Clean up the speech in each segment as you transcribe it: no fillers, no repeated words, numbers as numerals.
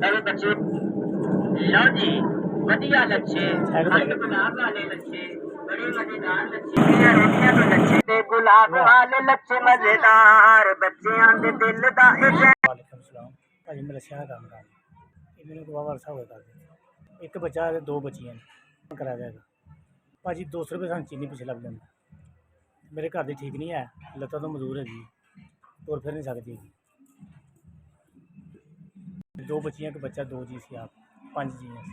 मेरे बच्चे लो जी वधिया लच्छे खंड गुलाब वाले लच्छे बड़े मजेदार लच्छे रोटियां तो लच्छे ते गुलाब वाले लच्छे मजेदार बच्चियां दे दिल दा वालेकुम सलाम भाजी मेरा शहर का काम ये मैंने को वाला सा होता है एक बच्चा है दो बच्चियां करा देगा भाजी 200 रुपये सानू चीनी पिछे लग जाता मेरे घर दी ठीक नहीं है लत्ता तो मजदूर है जी तुर फिर नहीं सकती दो बच्चियां एक बच्चा दो जी सी आप 5 जी हैं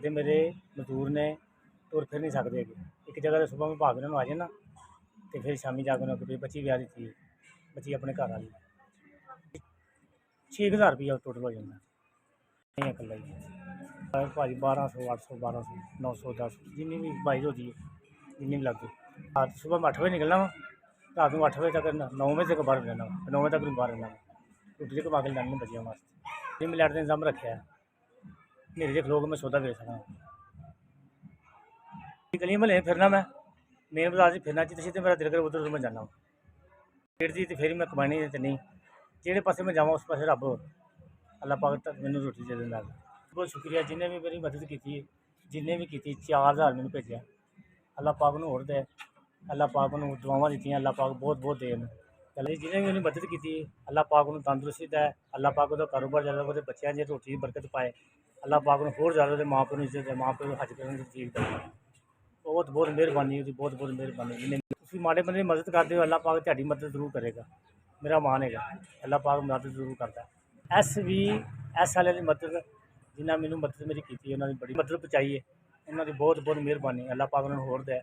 ते मेरे मजदूर ने तुर फिर नहीं सकते एक जगह तो सुबह में भाग उन्होंने आ जाना तो फिर शामी जाकर उन्होंने बच्ची ब्याह दी थी बच्ची अपने घर वाली 6,000 रुपया टोटल हो जाता है कल्ला ही भाजी 1200 800 1200 900 10 जिन्नी भी बाइज होती है जिन्नी भी लगती रात सुबह में 8 बजे निकलना वा रात में 8 बजे तक 9 बजे तक बाहर रहना 9 बजे तक बाहर रहना रोटी कमा के लानी बच्चियों वास्ते मिलाट का इंतजाम रखे है मेरे जे खलो के मैं सौदा बेच सकता गलियां महल्ले फिरना मैं मेन बाजार से फिरना चाहिए सीधे मेरा दिल कर उधर मैं जाना पेट की तो फिर मैं कमानी तो नहीं जेह्ड़े पासे मैं जावां उस पासे रब अल्लाह पाक मैनू रोटी दे दिंदा बहुत शुक्रिया जिन्हें भी मेरी मदद की जिन्हें भी की 4,000 मैनू भेजा अल्लाह पाक नूं होर दे अल्लाह पाक नूं दुआवां दित्तियां अल्लाह पाक बहुत बहुत देन चलो जिन्हें भी मेरी मदद की अल्लाह पाक नूं तंदुरुस्ती दे अल्लाह पाक उहदा कारोबार ज़्यादा वो बच्चों च रोटी की बरकत पाए अल्लाह पाक नूं होर ज़्यादा माँ प्यो नूं इज्जत दे माँ प्यो हज करन दी तौफीक दे बहुत बहुत मेहरबानी होती बहुत बहुत मेहरबानी जिन्हें माड़े बंदे की मदद करते हो अल्लाह पाक तुहाडी मदद जरूर करेगा मेरा मान है अल्लाह पाक मदद जरूर करता है एस वाले की मदद जिन्हें मैनू मदद मेरी की उन्होंने बड़ी मदद पहुँचाई है उन्होंने बहुत बहुत मेहरबानी अल्लाह पाक उन्होंने होर दे